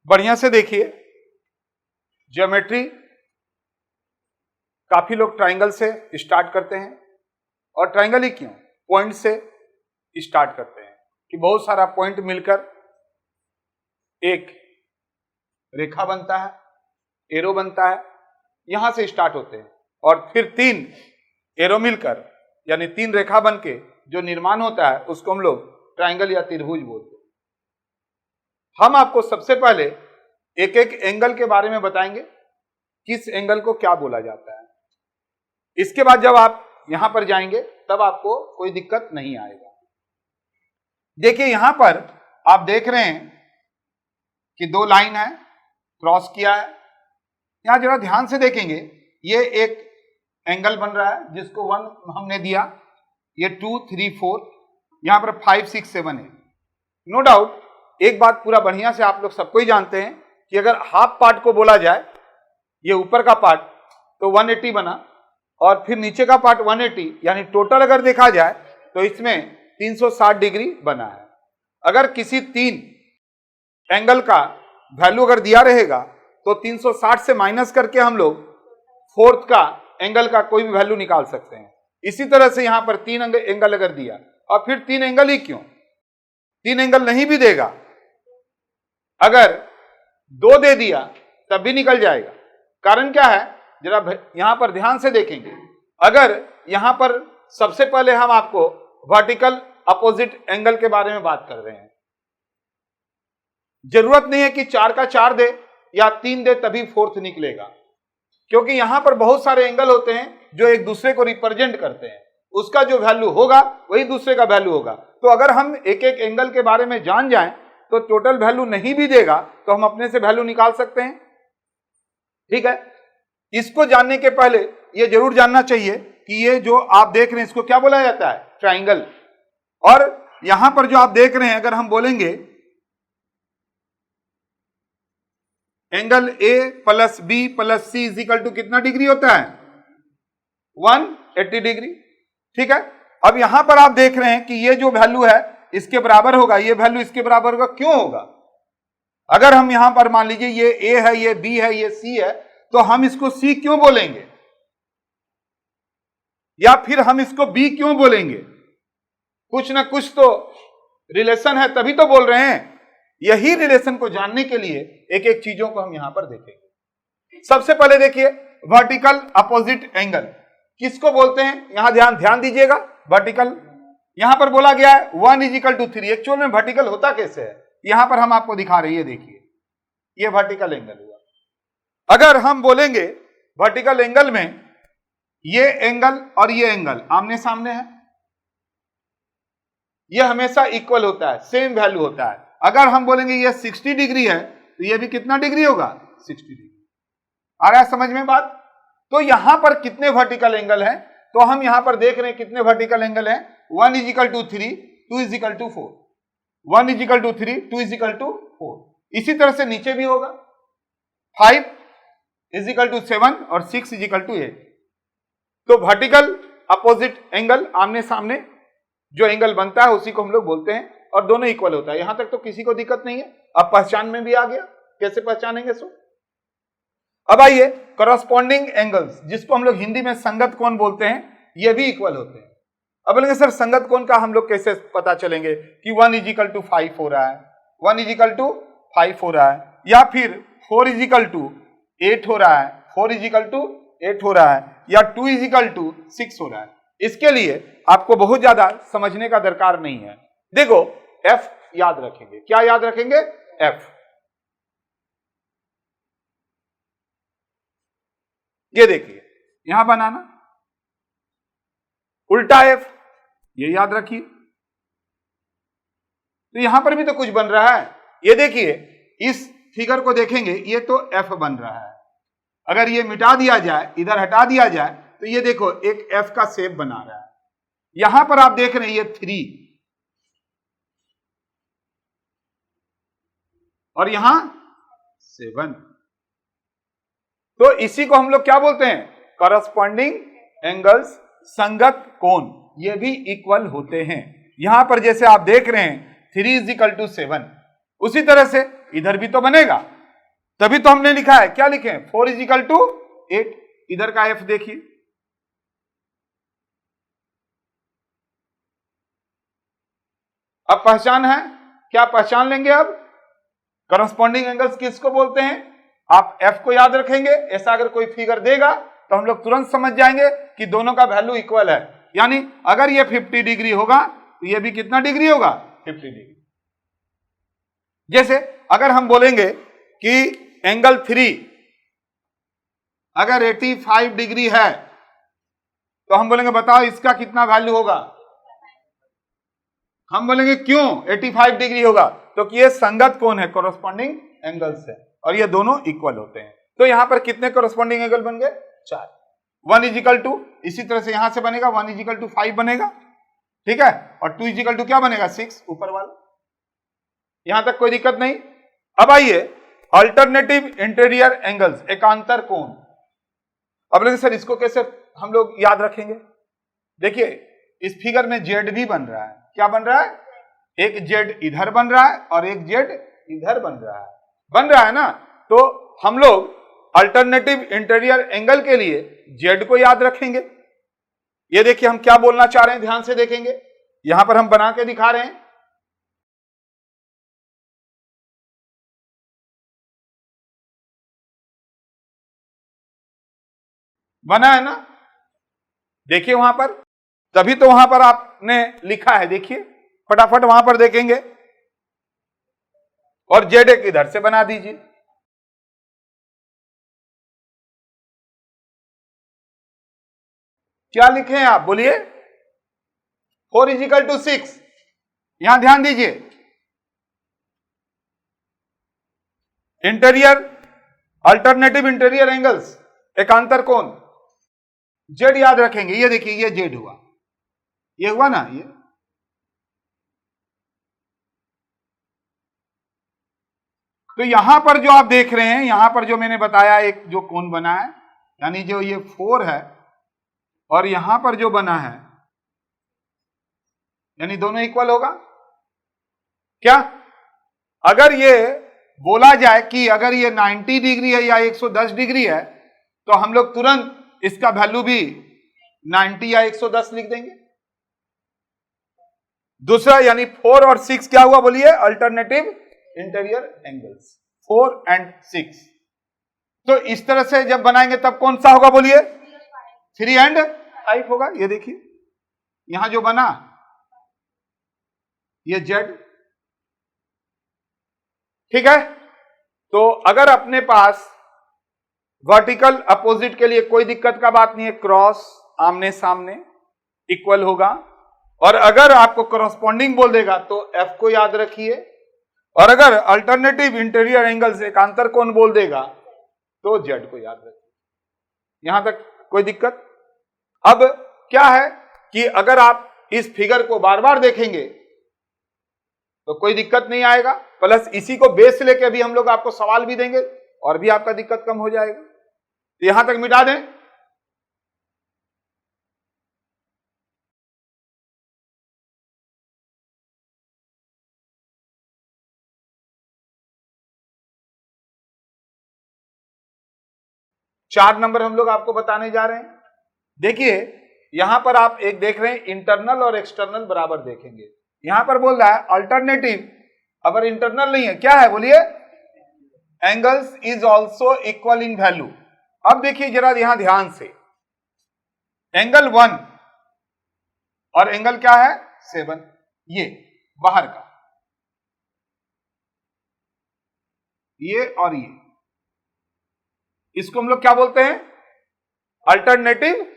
बढ़िया से देखिए, ज्योमेट्री काफी लोग ट्राइंगल से स्टार्ट करते हैं, और ट्राइंगल ही क्यों, पॉइंट से स्टार्ट करते हैं कि बहुत सारा पॉइंट मिलकर एक रेखा बनता है, एरो बनता है, यहां से स्टार्ट होते हैं और फिर 3 एरो मिलकर यानी 3 रेखा बनके जो निर्माण होता है उसको हम लोग ट्राइंगल या त्रिभुज बोलते हैं। हम आपको सबसे पहले एक एक एंगल के बारे में बताएंगे, किस एंगल को क्या बोला जाता है। इसके बाद जब आप यहां पर जाएंगे तब आपको कोई दिक्कत नहीं आएगा। देखिए यहां पर आप देख रहे हैं कि 2 लाइन है, क्रॉस किया है। यहां जरा ध्यान से देखेंगे, ये एक एंगल बन रहा है जिसको 1 हमने दिया, ये 2, 3, 4, यहां पर 5, 6, 7 है। नो डाउट एक बात पूरा बढ़िया से आप लोग सबको ही जानते हैं कि अगर हाफ पार्ट को बोला जाए, ये ऊपर का पार्ट तो 180 बना और फिर नीचे का पार्ट 180, यानी टोटल अगर देखा जाए तो इसमें 360 डिग्री बना है। अगर किसी 3 एंगल का वैल्यू अगर दिया रहेगा तो 360 से माइनस करके हम लोग 4th का एंगल का कोई भी वैल्यू निकाल सकते हैं। इसी तरह से यहां पर 3 एंगल अगर दिया, और फिर 3 एंगल ही क्यों, 3 एंगल नहीं भी देगा, अगर 2 दे दिया तब भी निकल जाएगा। कारण क्या है, जरा यहां पर ध्यान से देखेंगे। अगर यहां पर सबसे पहले हम आपको वर्टिकल अपोजिट एंगल के बारे में बात कर रहे हैं, जरूरत नहीं है कि 4 का 4 दे या 3 दे तभी 4th निकलेगा, क्योंकि यहां पर बहुत सारे एंगल होते हैं जो एक दूसरे को रिप्रेजेंट करते हैं, उसका जो वैल्यू होगा वही दूसरे का वैल्यू होगा। तो अगर हम एक एक एंगल के बारे में जान जाएं तो टोटल वैल्यू नहीं भी देगा तो हम अपने से वैल्यू निकाल सकते हैं। ठीक है, इसको जानने के पहले ये जरूर जानना चाहिए कि ये जो आप देख रहे हैं इसको क्या बोला जाता है, ट्राइंगल। और यहां पर जो आप देख रहे हैं, अगर हम बोलेंगे angle A plus B plus C is equal to कितना डिग्री होता है, 180 डिग्री। ठीक है, अब यहां पर आप देख रहे हैं कि ये जो वैल्यू है इसके बराबर होगा, ये वैल्यू इसके बराबर होगा। क्यों होगा, अगर हम यहां पर मान लीजिए ये A है, ये B है, ये C है, तो हम इसको C क्यों बोलेंगे, या फिर हम इसको B क्यों बोलेंगे, कुछ ना कुछ तो रिलेशन है तभी तो बोल रहे हैं। यही रिलेशन को जानने के लिए एक एक चीजों को हम यहां पर देखेंगे। सबसे पहले देखिए वर्टिकल अपोजिट एंगल किसको बोलते हैं, यहां ध्यान दीजिएगा। वर्टिकल यहां पर बोला गया है 1 इज इक्वल टू 3। एक्चुअल में वर्टिकल होता कैसे है, यहां पर हम आपको दिखा रहे हैं, देखिए ये वर्टिकल एंगल हुआ। अगर हम बोलेंगे वर्टिकल एंगल में ये एंगल और ये एंगल आमने सामने है, ये हमेशा इक्वल होता है, सेम वैल्यू होता है। अगर हम बोलेंगे ये 60 डिग्री है तो ये भी कितना डिग्री होगा, 60 डिग्री। आ रहा है समझ में बात। तो यहां पर कितने वर्टिकल एंगल हैं, तो हम यहां पर देख रहे हैं कितने वर्टिकल एंगल हैं, 1 is equal to 3, 2 is equal to 4, 1 is equal to 3, 2 is equal to 4। इसी तरह से नीचे भी होगा, 5 इज इक्वल टू 7 और 6 इज इक्वल टू 8। तो वर्टिकल अपोजिट एंगल, आमने सामने जो एंगल बनता है उसी को हम लोग बोलते हैं, और दोनों इक्वल होता है। यहां तक तो किसी को दिक्कत नहीं है। अब पहचान में भी आ गया, कैसे पहचानेंगे सो। अब आइए करस्पॉन्डिंग एंगल्स, जिसको हम लोग हिंदी में संगत कोण बोलते हैं, ये भी इक्वल होते हैं। अब बोलेंगे सर संगत कोण का हम लोग कैसे पता चलेंगे कि 1 इज इक्वल टू 5 हो रहा है, 1 इज इक्वल टू 5 हो रहा है, या फिर 4 इज इक्वल टू 8 हो रहा है, 4 इज इक्वल टू 8 हो रहा है, या 2 इज इक्वल टू 6 हो रहा है। इसके लिए आपको बहुत ज्यादा समझने का दरकार नहीं है। देखो F याद रखेंगे, क्या याद रखेंगे, F। ये देखिए यहां बनाना उल्टा F, ये याद रखिए। तो यहां पर भी तो कुछ बन रहा है, ये देखिए इस फिगर को देखेंगे, ये तो F बन रहा है। अगर ये मिटा दिया जाए, इधर हटा दिया जाए, तो ये देखो एक F का शेप बना रहा है। यहां पर आप देख रहे हैं ये 3 और यहां 7। तो इसी को हम लोग क्या बोलते हैं, करस्पॉन्डिंग एंगल्स, संगत कोण। ये भी इक्वल होते हैं। यहां पर जैसे आप देख रहे हैं 3 इज इक्वल टू 7, उसी तरह से इधर भी तो बनेगा। तभी तो हमने लिखा है, क्या लिखे हैं, 4 = 8। इधर का एफ देखिए, अब पहचान है, क्या पहचान लेंगे अब? करस्पॉन्डिंग एंगल्स किसको बोलते हैं? आप एफ को याद रखेंगे, ऐसा अगर कोई फिगर देगा तो हम लोग तुरंत समझ जाएंगे कि दोनों का वैल्यू इक्वल है। यानी अगर ये 50 डिग्री होगा तो ये भी कितना डिग्री होगा, 50 डिग्री। जैसे अगर हम बोलेंगे कि एंगल 3 अगर 85 डिग्री है तो हम बोलेंगे बताओ इसका कितना वैल्यू होगा। हम बोलेंगे क्यों 85 डिग्री होगा, तो कि ये संगत कोण है, कोरस्पॉन्डिंग एंगल्स है, और ये दोनों इक्वल होते हैं। तो यहां पर कितने कोरस्पॉन्डिंग एंगल बन गए, 4। 1 = इसी तरह से यहां से बनेगा 1 = 5 बनेगा, ठीक है, और 2 = क्या बनेगा, 6 ऊपर वाला। यहां तक कोई दिक्कत नहीं। अब आइए अल्टरनेटिव इंटीरियर एंगल्स, एकांतर कोण। अब लेकिन सर इसको कैसे हम लोग याद रखेंगे? देखिए इस फिगर में जेड भी बन रहा है, क्या बन रहा है, एक जेड इधर बन रहा है और एक जेड इधर बन रहा है ना। तो हम लोग अल्टरनेटिव इंटीरियर एंगल के लिए जेड को याद रखेंगे। ये देखिए हम क्या बोलना चाह रहे हैं, ध्यान से देखेंगे, यहां पर हम बना के दिखा रहे हैं। बना है ना, देखिए वहां पर, तभी तो वहां पर आपने लिखा है, देखिए फटाफट वहां पर देखेंगे, और जेड एक इधर से बना दीजिए। क्या लिखे हैं आप, बोलिए। 4 = 6। यहां ध्यान दीजिए, इंटीरियर अल्टरनेटिव इंटीरियर एंगल्स, एकांतर कोण, जेड याद रखेंगे। ये देखिए ये जेड हुआ, ये हुआ ना, ये तो यहां पर जो आप देख रहे हैं, यहां पर जो मैंने बताया एक जो कोण बना है, यानी जो ये 4 है और यहां पर जो बना है, यानी दोनों इक्वल होगा क्या? अगर ये बोला जाए कि अगर ये 90 डिग्री है या 110 डिग्री है तो हम लोग तुरंत इसका वैल्यू भी 90 या 110 लिख देंगे। दूसरा यानी 4 और 6 क्या हुआ, बोलिए, अल्टरनेटिव इंटीरियर एंगल्स, 4 और 6। तो इस तरह से जब बनाएंगे तब कौन सा होगा, बोलिए, 3 और 5 होगा। ये देखिए यहां जो बना ये जेड, ठीक है। तो अगर अपने पास वर्टिकल अपोजिट के लिए कोई दिक्कत का बात नहीं है, क्रॉस आमने सामने इक्वल होगा, और अगर आपको करस्पॉन्डिंग बोल देगा तो एफ को याद रखिए, और अगर अल्टरनेटिव इंटीरियर एंगल से एकांतर कोण बोल देगा तो जेड को याद रखिए। यहां तक कोई दिक्कत? अब क्या है कि अगर आप इस फिगर को बार बार देखेंगे तो कोई दिक्कत नहीं आएगा, प्लस इसी को बेस लेके भी हम लोग आपको सवाल भी देंगे और भी आपका दिक्कत कम हो जाएगा। तो यहां तक मिटा दें। चार नंबर हम लोग आपको बताने जा रहे हैं। देखिए यहां पर आप एक देख रहे हैं, इंटरनल और एक्सटर्नल बराबर देखेंगे। यहां पर बोल रहा है अल्टरनेटिव, अगर इंटरनल नहीं है क्या है, बोलिए, angles is also equal in value. अब देखिए जरा यहां ध्यान से, एंगल 1 और एंगल क्या है 7, ये बाहर का, ये और ये, इसको हम लोग क्या बोलते हैं, अल्टरनेटिव।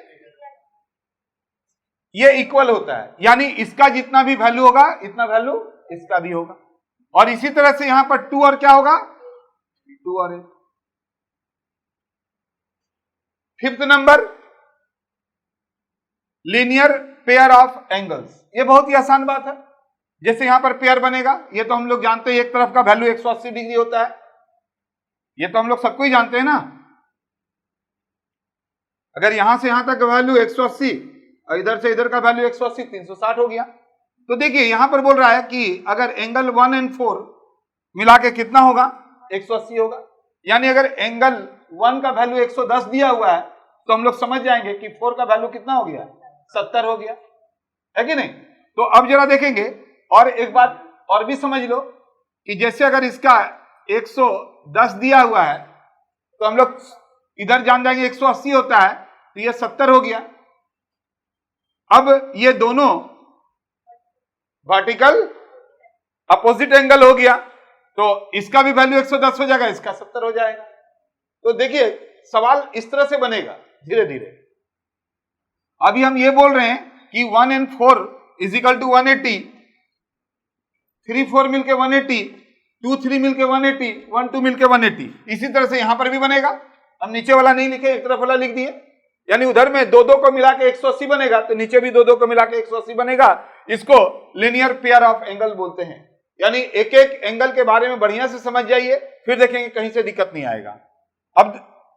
ये इक्वल होता है, यानी इसका जितना भी वैल्यू होगा इतना वैल्यू इसका भी होगा, और इसी तरह से यहां पर 2 और क्या होगा, 2 और 8। Fifth number, linear pair of angles. ये बहुत ही आसान बात है, जैसे यहां पर पेयर बनेगा, ये तो हम लोग जानते हैं एक तरफ का वैल्यू 180 डिग्री होता है, ये तो हम लोग सबको ही जानते हैं ना। अगर यहां से यहां तक का वैल्यू 180 और इधर से इधर का वैल्यू 180, 360 हो गया। तो देखिए यहां पर बोल रहा है कि अगर एंगल 1 और 4 मिला के कितना होगा, 180 होगा, यानी अगर एंगल 1 का वैल्यू 110 दिया हुआ है तो हम लोग समझ जाएंगे कि 4 का वैल्यू कितना हो गया, 70 हो गया, है कि नहीं। तो अब जरा देखेंगे और एक बात और भी समझ लो कि जैसे अगर इसका 110 दिया हुआ है तो हम लोग इधर जान जाएंगे 180 होता है तो ये 70 हो गया। अब ये दोनों वर्टिकल अपोजिट एंगल हो गया तो इसका भी वैल्यू 110 हो जाएगा, इसका 70 हो जाएगा। तो देखिए सवाल इस तरह से बनेगा धीरे धीरे। अभी हम ये बोल रहे हैं कि 1 and 4 इज इक्वल टू 180, 3 4 मिलके 180, 2 3 मिलके 180, 1 2 मिलके 180। इसी तरह से यहां पर भी बनेगा। हम नीचे वाला नहीं लिखे, एक तरफ वाला लिख दिए, यानी उधर में 2 2 को मिला के 180 बनेगा तो नीचे भी 2 2 को मिला के 180 बनेगा। इसको लिनियर पेयर ऑफ एंगल बोलते हैं। यानी एक एक एंगल के बारे में बढ़िया से समझ जाइए, फिर देखेंगे कहीं से दिक्कत नहीं आएगा। अब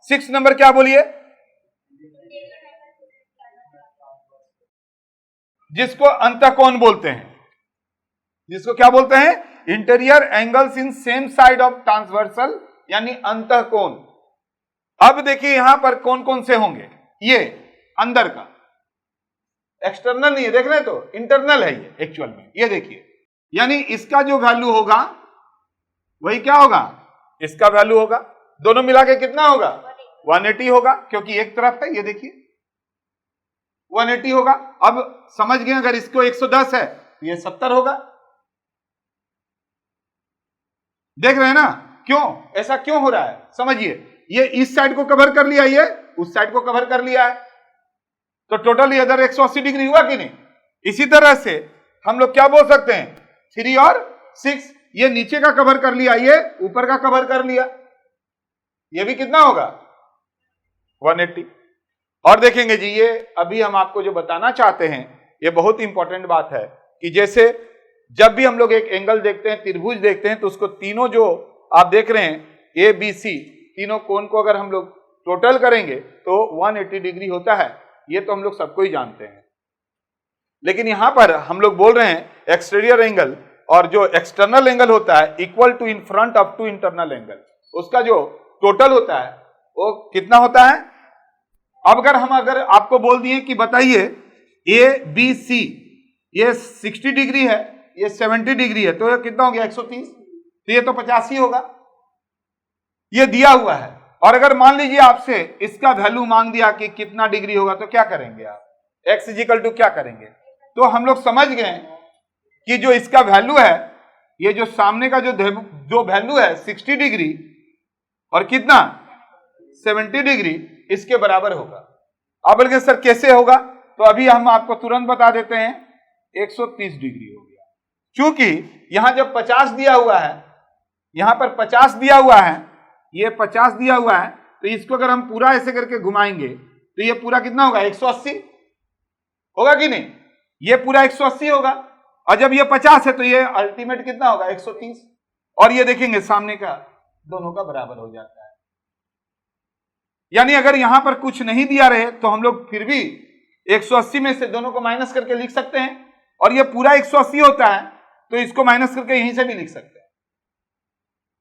6 नंबर क्या बोलिए, जिसको अंतःकोण बोलते हैं। जिसको क्या बोलते हैं, interior angles in same side of transversal, यानी अंतःकोण। अब देखिए यहां पर कौन कौन से होंगे, ये अंदर का, एक्सटर्नल नहीं है, देख रहे हैं तो इंटरनल है ये एक्चुअल में। ये देखिए यानी इसका जो वैल्यू होगा वही क्या होगा, इसका वैल्यू होगा, दोनों मिला के कितना होगा 180 होगा, क्योंकि एक तरफ है। ये देखिए 180 होगा। अब समझ गए, अगर इसको 110 है तो ये 70 होगा। देख रहे हैं ना क्यों, ऐसा क्यों हो रहा है, समझिए। ये इस साइड को कवर कर लिया, ये उस साइड को कवर कर लिया है, तो टोटल इधर 180 डिग्री हुआ कि नहीं। इसी तरह से हम लोग क्या बोल सकते हैं, 3 और 6, ये नीचे का कवर कर लिया, ये ऊपर का कवर कर लिया, ये भी कितना होगा 180। और देखेंगे जी, ये अभी हम आपको जो बताना चाहते हैं ये बहुत इंपॉर्टेंट बात है कि जैसे जब भी हम लोग एक एंगल देखते हैं, त्रिभुज देखते हैं, तो उसको तीनों जो आप देख रहे हैं ए बी सी, तीनों कोण को अगर हम लोग टोटल करेंगे तो 180 डिग्री होता है। ये तो हम लोग सबको ही जानते हैं, लेकिन यहां पर हम लोग बोल रहे हैं एक्सटीरियर एंगल और जो एक्सटर्नल एंगल होता है equal to in front of two internal angle, उसका जो टोटल होता है वो कितना होता है। अब अगर आपको बोल दिए कि बताइए ए बी सी, ये 60 डिग्री है, ये 70 डिग्री है, तो ये कितना हो गया 130, तो ये तो 85 होगा। ये दिया हुआ है, और अगर मान लीजिए आपसे इसका वैल्यू मांग दिया कि कितना डिग्री होगा, तो क्या करेंगे आप, x इजिकल टू क्या करेंगे। तो हम लोग समझ गए कि जो इसका वैल्यू है, ये जो सामने का जो वैल्यू है 60 डिग्री और कितना 70 डिग्री, इसके बराबर होगा। अब बोलेंगे सर कैसे होगा, तो अभी हम आपको तुरंत बता देते हैं 130 डिग्री हो गया। क्योंकि यहां जब 50 दिया हुआ है, यहां पर 50 दिया हुआ है, ये 50 दिया हुआ है, तो इसको अगर हम पूरा ऐसे करके घुमाएंगे तो ये पूरा कितना होगा 180 होगा कि नहीं, ये पूरा 180 होगा। और जब ये 50 है तो ये अल्टीमेट कितना होगा 130, और ये देखेंगे सामने का दोनों का बराबर हो जाता है। यानी अगर यहां पर कुछ नहीं दिया रहे तो हम लोग फिर भी 180 में से दोनों को माइनस करके लिख सकते हैं, और ये पूरा 180 होता है तो इसको माइनस करके यहीं से भी लिख सकते हैं।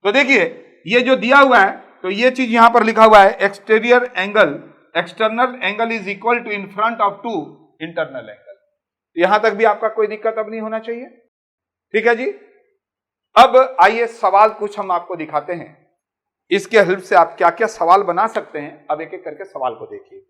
तो देखिए ये जो दिया हुआ है, तो ये चीज यहां पर लिखा हुआ है exterior angle, external angle is equal to in front of two internal angle. यहां तक भी आपका कोई दिक्कत अब नहीं होना चाहिए, ठीक है जी। अब आइए सवाल कुछ हम आपको दिखाते हैं, इसके हेल्प से आप क्या क्या सवाल बना सकते हैं। अब एक एक करके सवाल को देखिए।